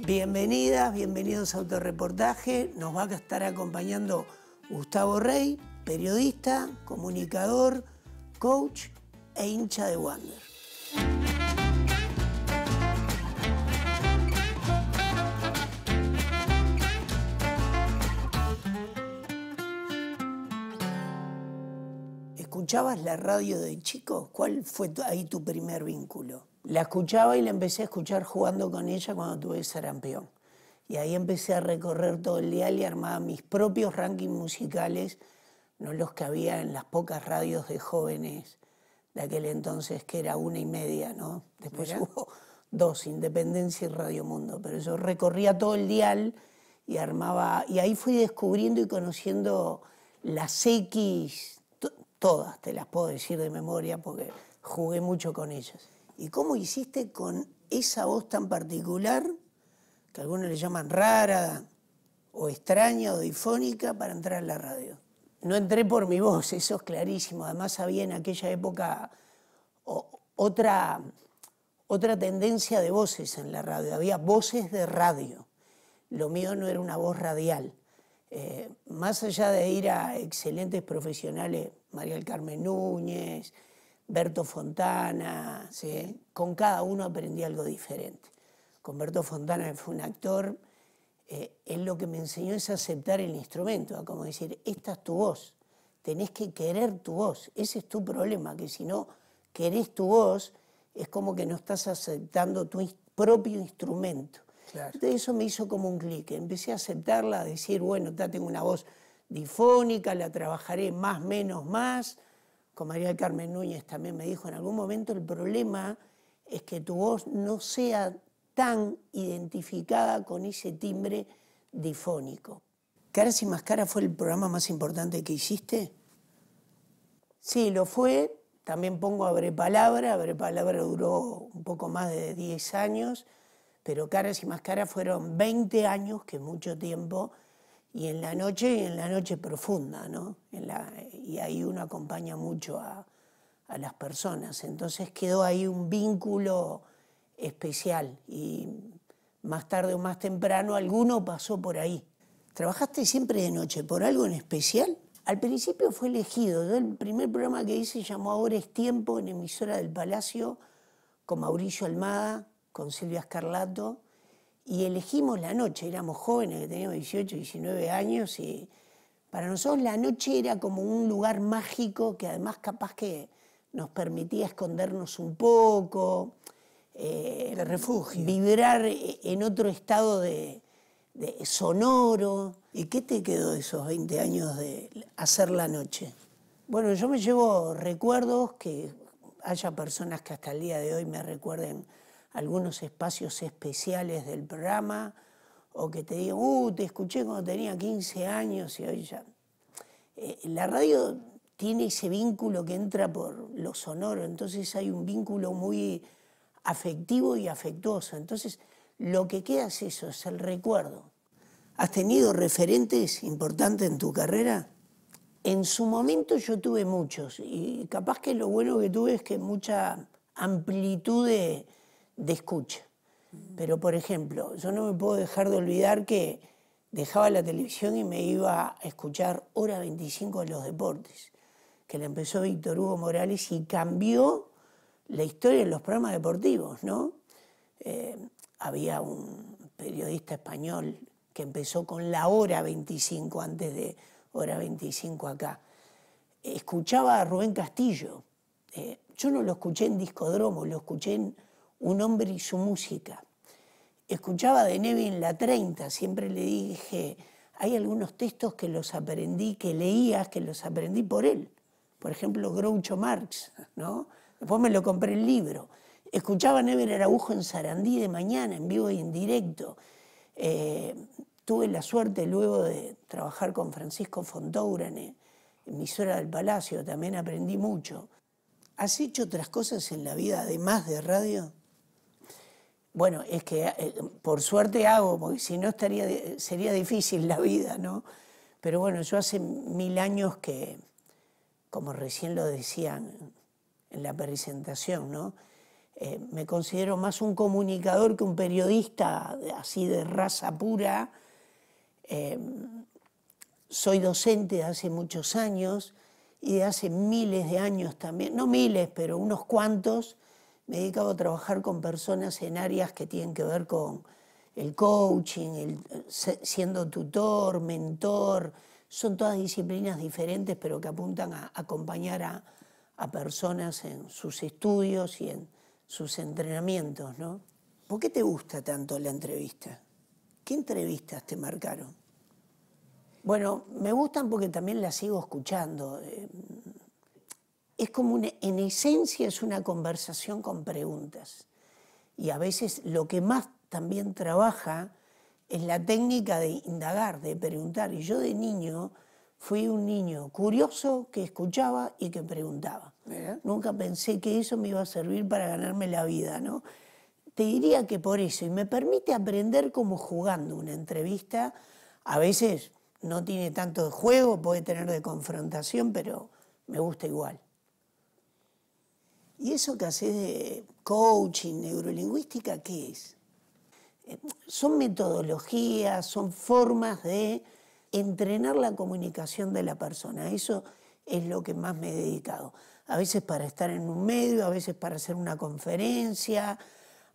Bienvenidas, bienvenidos a Autorreportaje. Nos va a estar acompañando Gustavo Rey, periodista, comunicador, coach e hincha de Wander. ¿Escuchabas la radio de chico? ¿Cuál fue ahí tu primer vínculo? La escuchaba y la empecé a escuchar jugando con ella cuando tuve sarampión. Y ahí empecé a recorrer todo el dial y armaba mis propios rankings musicales, no los que había en las pocas radios de jóvenes de aquel entonces, que era 1:30, ¿no? Después hubo 2, Independencia y Radio Mundo. Pero yo recorría todo el dial y armaba... Y ahí fui descubriendo y conociendo las X... Todas, te las puedo decir de memoria porque jugué mucho con ellas. ¿Y cómo hiciste con esa voz tan particular, que algunos le llaman rara, o extraña, o difónica, para entrar a la radio? No entré por mi voz, eso es clarísimo. Además había en aquella época otra tendencia de voces en la radio. Había voces de radio. Lo mío no era una voz radial. Más allá de ir a excelentes profesionales, María del Carmen Núñez, Berto Fontana, ¿sí? Con cada uno aprendí algo diferente. Con Berto Fontana, que fue un actor, él lo que me enseñó es aceptar el instrumento, como decir, esta es tu voz, tenés que querer tu voz, ese es tu problema, que si no querés tu voz, es como que no estás aceptando tu propio instrumento. Claro. Entonces eso me hizo como un clic, empecé a aceptarla, a decir, bueno, tengo una voz difónica, la trabajaré más, menos, más. Con María del Carmen Núñez también me dijo en algún momento, el problema es que tu voz no sea tan identificada con ese timbre difónico. ¿Caras y Máscaras fue el programa más importante que hiciste? Sí, lo fue. También pongo Abre Palabra. Abre Palabra duró un poco más de 10 años. Pero Caras y Máscaras fueron 20 años, que es mucho tiempo, y en la noche profunda, ¿no? Y ahí uno acompaña mucho a las personas. Entonces quedó ahí un vínculo especial y más tarde o más temprano alguno pasó por ahí. ¿Trabajaste siempre de noche por algo en especial? Al principio fue elegido. Yo el primer programa que hice llamó Ahora es Tiempo, en emisora del Palacio, con Mauricio Almada, con Silvia Scarlato, y elegimos la noche. Éramos jóvenes, que teníamos 18, 19 años, y para nosotros la noche era como un lugar mágico que además capaz que nos permitía escondernos un poco, el refugio, vibrar en otro estado de sonoro. ¿Y qué te quedó de esos 20 años de hacer la noche? Bueno, yo me llevo recuerdos, que haya personas que hasta el día de hoy me recuerden algunos espacios especiales del programa, o que te digan, te escuché cuando tenía 15 años y hoy ya... la radio tiene ese vínculo que entra por lo sonoro, entonces hay un vínculo muy afectivo y afectuoso. Entonces lo que queda es eso, es el recuerdo. ¿Has tenido referentes importantes en tu carrera? En su momento yo tuve muchos, y capaz que lo bueno que tuve es que mucha amplitud de escucha. Pero, por ejemplo, yo no me puedo dejar de olvidar que dejaba la televisión y me iba a escuchar Hora 25 de los deportes, que la empezó Víctor Hugo Morales y cambió la historia de los programas deportivos, ¿no? Había un periodista español que empezó con la Hora 25 antes de Hora 25 acá. Escuchaba a Rubén Castillo. Yo no lo escuché en Discodromo, lo escuché en Un hombre y su música. Escuchaba de Nevin La 30, siempre le dije, hay algunos textos que los aprendí, que leías, que los aprendí por él. Por ejemplo, Groucho Marx, ¿no? Después me lo compré el libro. Escuchaba a Never Araujo en Sarandí de mañana, en vivo y en directo. Tuve la suerte luego de trabajar con Francisco Fontoura en emisora del Palacio, también aprendí mucho. ¿Has hecho otras cosas en la vida además de radio? Bueno, es que por suerte hago, porque si no sería difícil la vida, ¿no? Pero bueno, yo hace 1000 años que, como recién lo decían en la presentación, ¿no? Me considero más un comunicador que un periodista así de raza pura. Soy docente de hace muchos años y de hace miles de años también, no miles, pero unos cuantos, me he dedicado a trabajar con personas en áreas que tienen que ver con el coaching, siendo tutor, mentor. Son todas disciplinas diferentes, pero que apuntan a acompañar a personas en sus estudios y en sus entrenamientos, ¿no? ¿Por qué te gusta tanto la entrevista? ¿Qué entrevistas te marcaron? Bueno, me gustan porque también las sigo escuchando. Es como en esencia es una conversación con preguntas. Y a veces lo que más también trabaja es la técnica de indagar, de preguntar. Y yo de niño fui un niño curioso que escuchaba y que preguntaba. Nunca pensé que eso me iba a servir para ganarme la vida, ¿no? Te diría que por eso, y me permite aprender como jugando una entrevista. A veces no tiene tanto de juego, puede tener de confrontación, pero me gusta igual. ¿Y eso que haces de coaching, neurolingüística, qué es? Son metodologías, son formas de entrenar la comunicación de la persona. Eso es lo que más me he dedicado. A veces para estar en un medio, a veces para hacer una conferencia,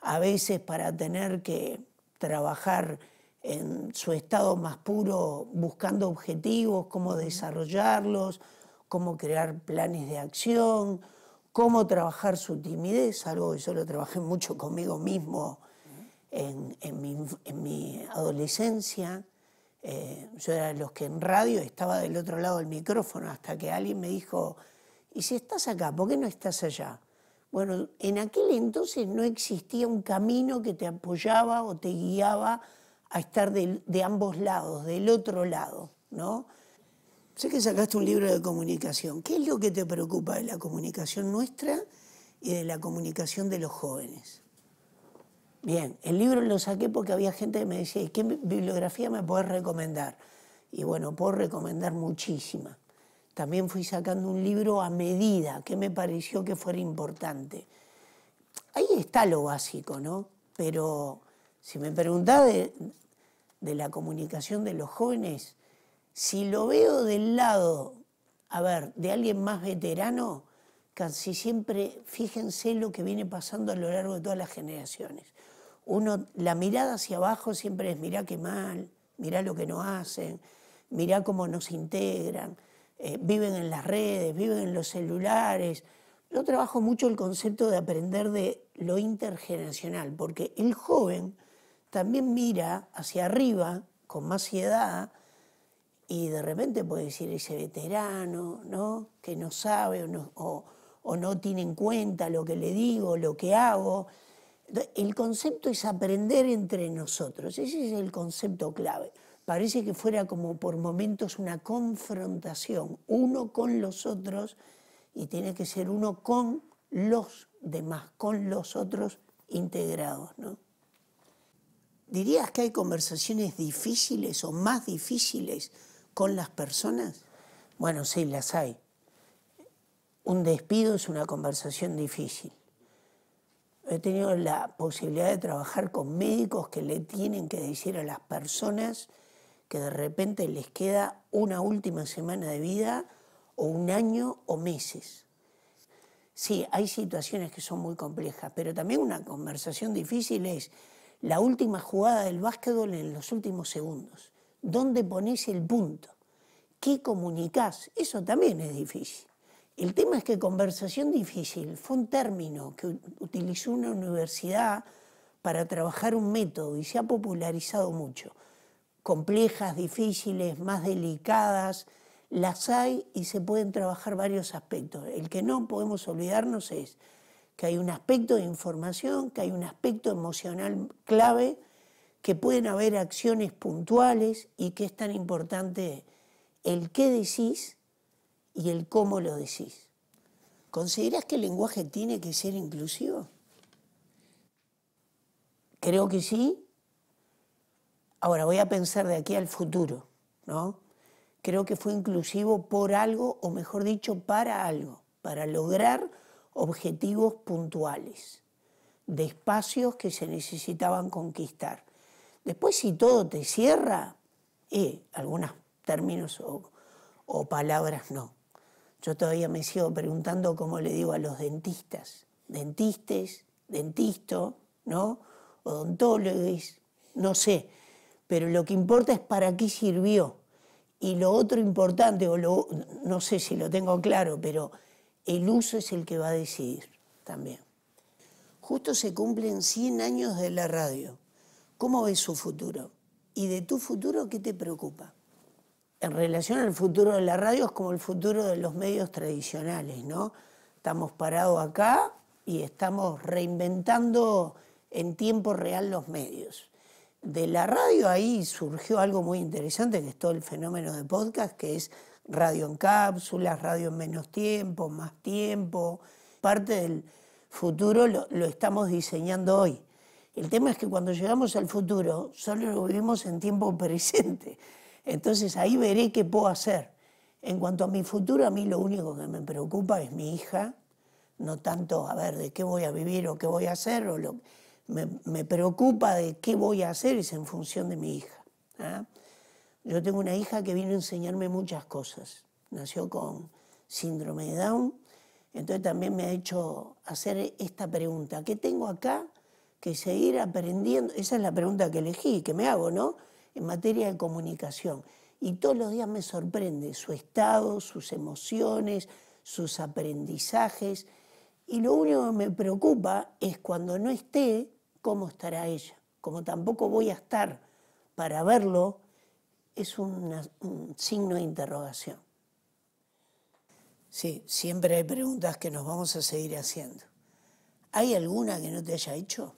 a veces para tener que trabajar en su estado más puro buscando objetivos, cómo desarrollarlos, cómo crear planes de acción, cómo trabajar su timidez, algo que yo lo trabajé mucho conmigo mismo en mi adolescencia. Yo era de los que en radio estaba del otro lado del micrófono hasta que alguien me dijo, ¿y si estás acá, por qué no estás allá? Bueno, en aquel entonces no existía un camino que te apoyaba o te guiaba a estar de ambos lados, del otro lado, ¿no? Sé que sacaste un libro de comunicación. ¿Qué es lo que te preocupa de la comunicación nuestra y de la comunicación de los jóvenes? Bien, el libro lo saqué porque había gente que me decía, ¿y qué bibliografía me podés recomendar? Y bueno, puedo recomendar muchísima. También fui sacando un libro a medida, que me pareció que fuera importante. Ahí está lo básico, ¿no? Pero si me preguntás de la comunicación de los jóvenes, si lo veo del lado, a ver, de alguien más veterano, casi siempre, fíjense lo que viene pasando a lo largo de todas las generaciones. La mirada hacia abajo siempre es mirá qué mal, mirá lo que no hacen, mirá cómo nos integran, viven en las redes, viven en los celulares. Yo trabajo mucho el concepto de aprender de lo intergeneracional, porque el joven también mira hacia arriba con más edad y de repente puede decir ese veterano, ¿no? Que no sabe o no tiene en cuenta lo que le digo, lo que hago. El concepto es aprender entre nosotros, ese es el concepto clave. Parece que fuera como por momentos una confrontación, uno con los otros, y tiene que ser uno con los demás, con los otros integrados, ¿no? ¿Dirías que hay conversaciones difíciles o más difíciles con las personas? Bueno, sí, las hay. Un despido es una conversación difícil. He tenido la posibilidad de trabajar con médicos que le tienen que decir a las personas que de repente les queda una última semana de vida o un año o meses. Sí, hay situaciones que son muy complejas, pero también una conversación difícil es la última jugada del básquetbol en los últimos segundos. ¿Dónde ponés el punto? ¿Qué comunicás? Eso también es difícil. El tema es que conversación difícil fue un término que utilizó una universidad para trabajar un método y se ha popularizado mucho. Complejas, difíciles, más delicadas, las hay y se pueden trabajar varios aspectos. El que no podemos olvidarnos es que hay un aspecto de información, que hay un aspecto emocional clave, que pueden haber acciones puntuales y que es tan importante el qué decís y el cómo lo decís. ¿Considerás que el lenguaje tiene que ser inclusivo? Creo que sí. Ahora voy a pensar de aquí al futuro, ¿no? Creo que fue inclusivo por algo, o mejor dicho, para algo, para lograr objetivos puntuales. de espacios que se necesitaban conquistar. Después, si todo te cierra, algunos términos o palabras no. Yo todavía me sigo preguntando cómo le digo a los dentistas. Dentistes, dentisto, ¿no? Odontólogos, no sé. Pero lo que importa es para qué sirvió. Y lo otro importante, no sé si lo tengo claro, pero el uso es el que va a decidir también. Justo se cumplen 100 años de la radio. ¿Cómo ves su futuro? ¿Y de tu futuro qué te preocupa? En relación al futuro de la radio es como el futuro de los medios tradicionales, ¿no? Estamos parados acá y estamos reinventando en tiempo real los medios. De la radio ahí surgió algo muy interesante, que es todo el fenómeno de podcast, que es radio en cápsulas, radio en menos tiempo, más tiempo. Parte del futuro lo estamos diseñando hoy. El tema es que cuando llegamos al futuro solo lo vivimos en tiempo presente. Entonces ahí veré qué puedo hacer. En cuanto a mi futuro, a mí lo único que me preocupa es mi hija, no tanto a ver de qué voy a vivir o qué voy a hacer, me preocupa de qué voy a hacer es en función de mi hija. Yo tengo una hija que vino a enseñarme muchas cosas. Nació con síndrome de Down, entonces también me ha hecho hacer esta pregunta. ¿Qué tengo acá que seguir aprendiendo? Esa es la pregunta que elegí, que me hago, ¿no? En materia de comunicación. Y todos los días me sorprende su estado, sus emociones, sus aprendizajes. Y lo único que me preocupa es cuando no esté, cómo estará ella. Como tampoco voy a estar para verlo, es un signo de interrogación. Sí, siempre hay preguntas que nos vamos a seguir haciendo. ¿Hay alguna que no te haya hecho?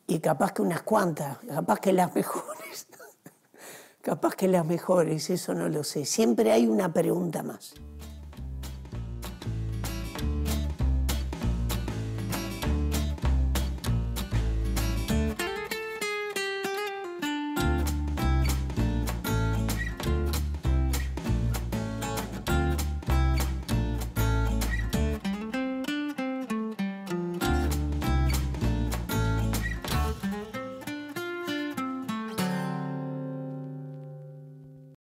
Y capaz que unas cuantas, capaz que las mejores. Capaz que las mejores, eso no lo sé. Siempre hay una pregunta más.